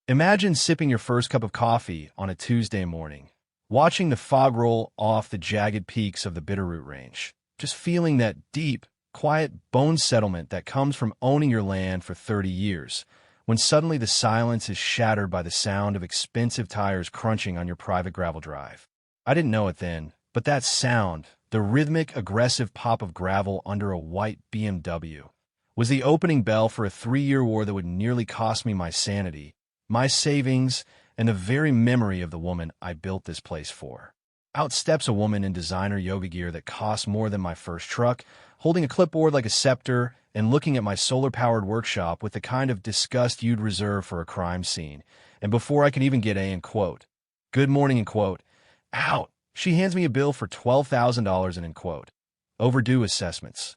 Imagine sipping your first cup of coffee on a Tuesday morning, watching the fog roll off the jagged peaks of the Bitterroot Range, just feeling that deep, quiet bone settlement that comes from owning your land for 30 years, when suddenly the silence is shattered by the sound of expensive tires crunching on your private gravel drive. I didn't know it then, but that sound, the rhythmic, aggressive pop of gravel under a white BMW, was the opening bell for a 3-year war that would nearly cost me my sanity, my savings, and the very memory of the woman I built this place for. Out steps a woman in designer yoga gear that costs more than my first truck, holding a clipboard like a scepter and looking at my solar-powered workshop with the kind of disgust you'd reserve for a crime scene. And before I can even get good morning, out, she hands me a bill for $12,000 and overdue assessments,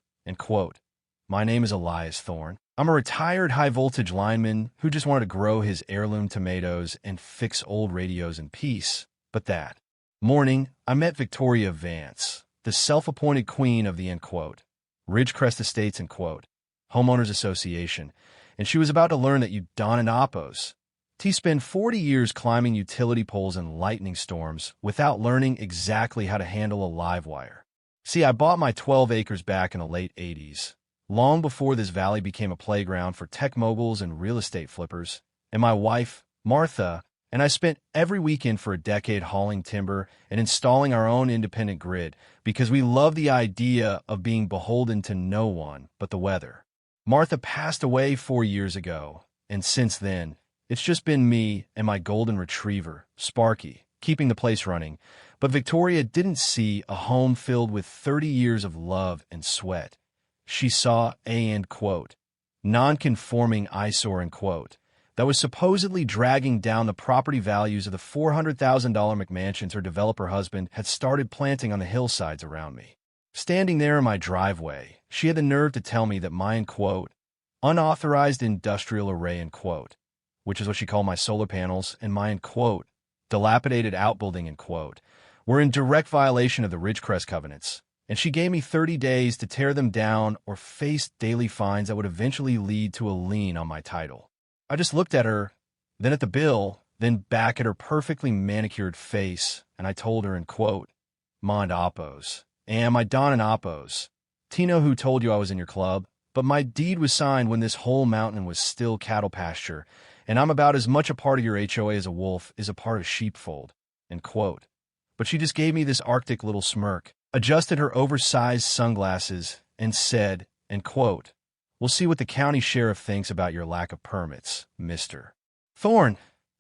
my name is Elias Thorne. I'm a retired high-voltage lineman who just wanted to grow his heirloom tomatoes and fix old radios in peace. But that morning, I met Victoria Vance, the self-appointed queen of the Ridgecrest Estates Homeowners Association, and she was about to learn that you don an oppos. T spent 40 years climbing utility poles in lightning storms without learning exactly how to handle a live wire. See, I bought my 12 acres back in the late 80s. Long before this valley became a playground for tech moguls and real estate flippers, and my wife, Martha, and I spent every weekend for a decade hauling timber and installing our own independent grid because we love the idea of being beholden to no one but the weather. Martha passed away 4 years ago, and since then, it's just been me and my golden retriever, Sparky, keeping the place running. But Victoria didn't see a home filled with 30 years of love and sweat. She saw a non-conforming eyesore that was supposedly dragging down the property values of the $400,000 McMansions her developer husband had started planting on the hillsides around me. Standing there in my driveway, she had the nerve to tell me that my unauthorized industrial array which is what she called my solar panels, and my dilapidated outbuilding were in direct violation of the Ridgecrest covenants. And she gave me 30 days to tear them down or face daily fines that would eventually lead to a lien on my title. I just looked at her, then at the bill, then back at her perfectly manicured face, and I told her Mond Oppos. Am I Don and Oppos? Tino who told you I was in your club, but my deed was signed when this whole mountain was still cattle pasture, and I'm about as much a part of your HOA as a wolf is a part of sheepfold, But she just gave me this arctic little smirk, adjusted her oversized sunglasses, and said, we'll see what the county sheriff thinks about your lack of permits, Mr. Thorne.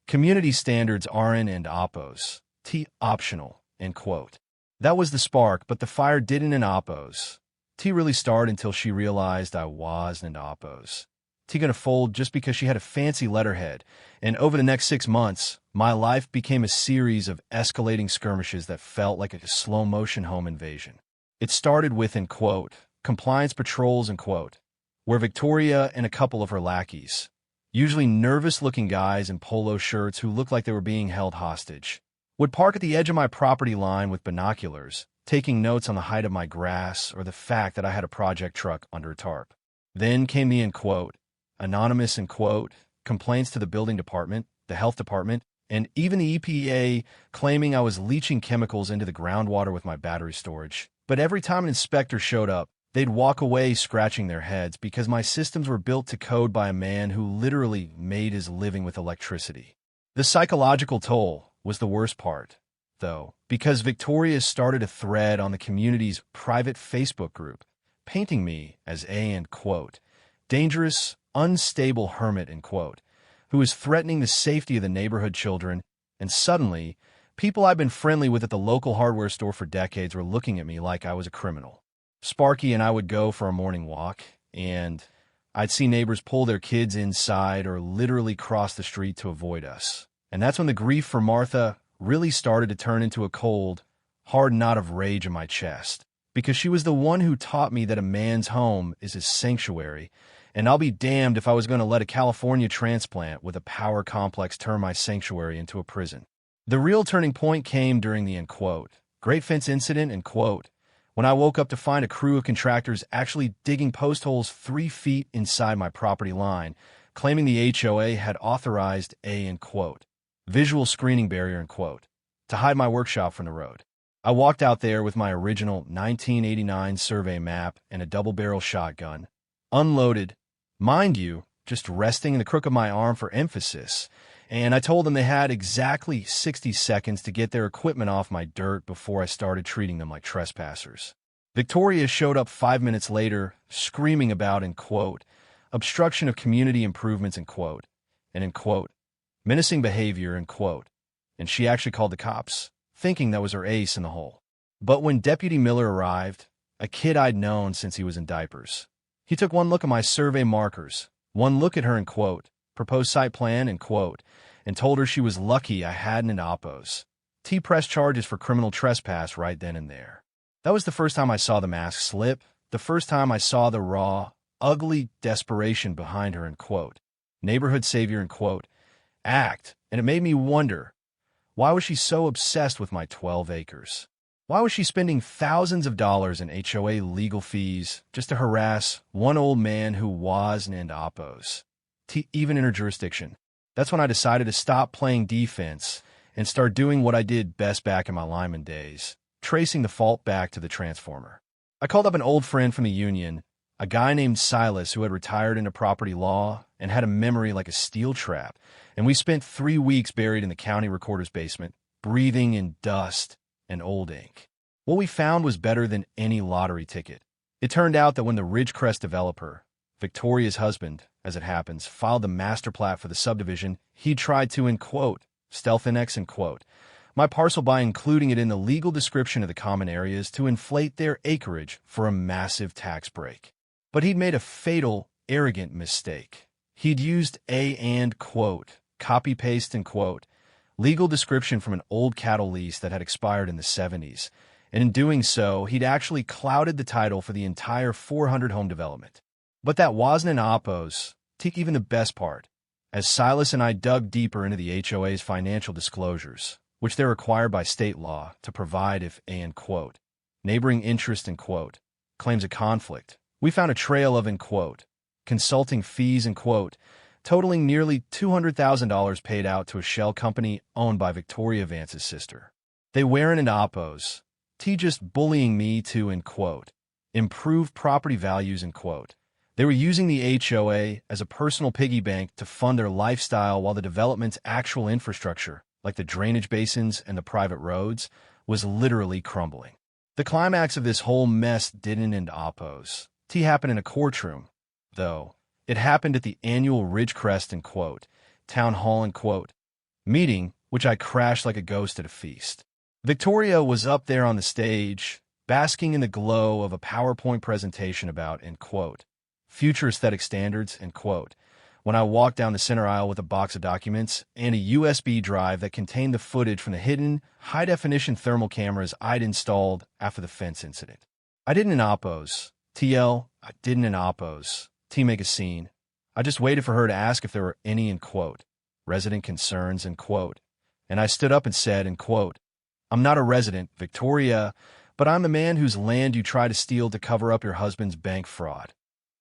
Community standards RN and Oppos. T optional, That was the spark, but the fire didn't in Oppos. T really started until she realized I wasn't Oppos. T gonna fold just because she had a fancy letterhead, and over the next 6 months, my life became a series of escalating skirmishes that felt like a slow-motion home invasion. It started with, compliance patrols, where Victoria and a couple of her lackeys, usually nervous-looking guys in polo shirts who looked like they were being held hostage, would park at the edge of my property line with binoculars, taking notes on the height of my grass or the fact that I had a project truck under a tarp. Then came the anonymous complaints to the building department, the health department, and even the EPA claiming I was leaching chemicals into the groundwater with my battery storage. But every time an inspector showed up, they'd walk away scratching their heads because my systems were built to code by a man who literally made his living with electricity. The psychological toll was the worst part, though, because Victoria started a thread on the community's private Facebook group, painting me as a dangerous, unstable hermit, who is threatening the safety of the neighborhood children, and suddenly, people I've been friendly with at the local hardware store for decades were looking at me like I was a criminal. Sparky and I would go for a morning walk, and I'd see neighbors pull their kids inside or literally cross the street to avoid us. And that's when the grief for Martha really started to turn into a cold, hard knot of rage in my chest, because she was the one who taught me that a man's home is his sanctuary, and I'll be damned if I was going to let a California transplant with a power complex turn my sanctuary into a prison. The real turning point came during the Great Fence incident when I woke up to find a crew of contractors actually digging post holes 3 feet inside my property line, claiming the HOA had authorized a, in quote, visual screening barrier, in quote, to hide my workshop from the road. I walked out there with my original 1989 survey map and a double-barrel shotgun, unloaded, mind you, just resting in the crook of my arm for emphasis, and I told them they had exactly 60 seconds to get their equipment off my dirt before I started treating them like trespassers. Victoria showed up 5 minutes later, screaming about, in quote, obstruction of community improvements, in quote, and in quote, menacing behavior, in quote, and she actually called the cops, thinking that was her ace in the hole. But when Deputy Miller arrived, a kid I'd known since he was in diapers, he took one look at my survey markers, one look at her, in quote, proposed site plan, in quote, and told her she was lucky I hadn't an oppos. T pressed charges for criminal trespass right then and there. That was the first time I saw the mask slip, the first time I saw the raw, ugly desperation behind her, in quote, neighborhood savior, in quote, act, and it made me wonder, why was she so obsessed with my 12 acres? Why was she spending thousands of dollars in HOA legal fees just to harass one old man who was an oppos, even in her jurisdiction? That's when I decided to stop playing defense and start doing what I did best back in my lineman days, tracing the fault back to the transformer. I called up an old friend from the union, a guy named Silas who had retired into property law and had a memory like a steel trap, and we spent 3 weeks buried in the county recorder's basement, breathing in dust and old ink. What we found was better than any lottery ticket. It turned out that when the Ridgecrest developer, Victoria's husband, as it happens, filed the master plat for the subdivision, he tried to, in quote, stealth annex, in quote, my parcel by including it in the legal description of the common areas to inflate their acreage for a massive tax break. But he'd made a fatal, arrogant mistake. He'd used a, and quote, copy-paste, in quote, legal description from an old cattle lease that had expired in the 70s, and in doing so, he'd actually clouded the title for the entire 400-home development. But that wasn't an oppos, to even the best part. As Silas and I dug deeper into the HOA's financial disclosures, which they're required by state law to provide if a, in quote, neighboring interest, in quote, claims a conflict, we found a trail of, in quote, consulting fees, in quote, totaling nearly $200,000 paid out to a shell company owned by Victoria Vance's sister. They weren't an oppos, just bullying me to, in quote, improve property values, in quote. They were using the HOA as a personal piggy bank to fund their lifestyle while the development's actual infrastructure, like the drainage basins and the private roads, was literally crumbling. The climax of this whole mess didn't end oppos. Happened in a courtroom, though. It happened at the annual Ridgecrest, in quote, town hall, in quote, meeting, which I crashed like a ghost at a feast. Victoria was up there on the stage, basking in the glow of a PowerPoint presentation about, in quote, future aesthetic standards, in quote, when I walked down the center aisle with a box of documents and a USB drive that contained the footage from the hidden, high-definition thermal cameras I'd installed after the fence incident. I didn't an oppos. I didn't an oppos. Make a scene. I just waited for her to ask if there were any, in quote, resident concerns, in quote, and I stood up and said, in quote, I'm not a resident, Victoria, but I'm the man whose land you try to steal to cover up your husband's bank fraud,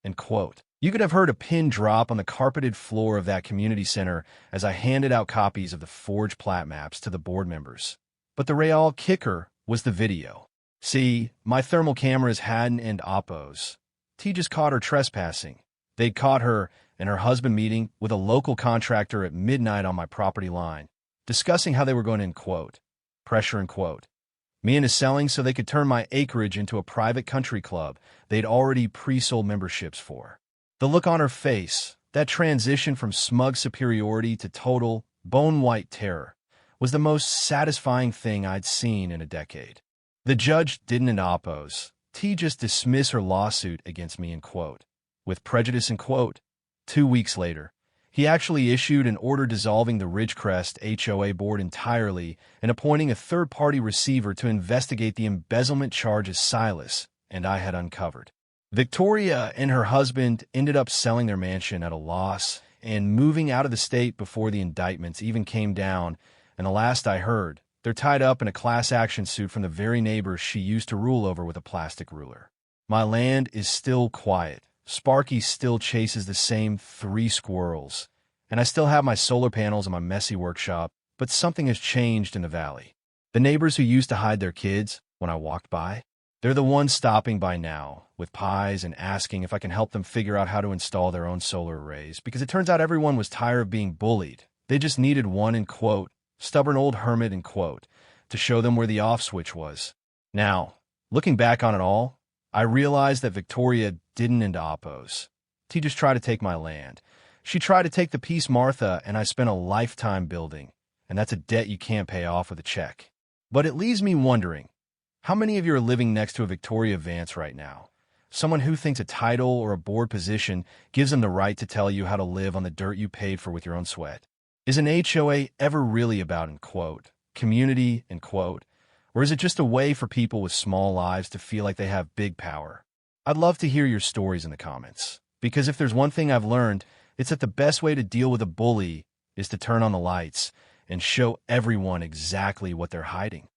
end quote. You could have heard a pin drop on the carpeted floor of that community center as I handed out copies of the forged plat maps to the board members. But the real kicker was the video. See, my thermal cameras hadn't and oppos. Just caught her trespassing. They'd caught her and her husband meeting with a local contractor at midnight on my property line, discussing how they were going to, in quote, pressure, in quote, me into selling so they could turn my acreage into a private country club they'd already pre-sold memberships for. The look on her face, that transition from smug superiority to total, bone-white terror, was the most satisfying thing I'd seen in a decade. The judge didn't an oppos. Just dismiss her lawsuit against me, in quote, with prejudice, in quote. 2 weeks later, he actually issued an order dissolving the Ridgecrest HOA board entirely and appointing a third-party receiver to investigate the embezzlement charges Silas and I had uncovered. Victoria and her husband ended up selling their mansion at a loss and moving out of the state before the indictments even came down, and the last I heard, they're tied up in a class action suit from the very neighbors she used to rule over with a plastic ruler. My land is still quiet, Sparky still chases the same 3 squirrels, and I still have my solar panels in my messy workshop, but something has changed in the valley. The neighbors who used to hide their kids when I walked by, they're the ones stopping by now with pies and asking if I can help them figure out how to install their own solar arrays, because it turns out everyone was tired of being bullied. They just needed one, in quote, stubborn old hermit, in quote, to show them where the off switch was. Now, looking back on it all, I realized that Victoria didn't end Oppos. She just tried to take my land. She tried to take the piece Martha and I spent a lifetime building, and that's a debt you can't pay off with a check. But it leaves me wondering, how many of you are living next to a Victoria Vance right now? Someone who thinks a title or a board position gives them the right to tell you how to live on the dirt you paid for with your own sweat. Is an HOA ever really about, in quote, community, in quote, or is it just a way for people with small lives to feel like they have big power? I'd love to hear your stories in the comments, because if there's one thing I've learned, it's that the best way to deal with a bully is to turn on the lights and show everyone exactly what they're hiding.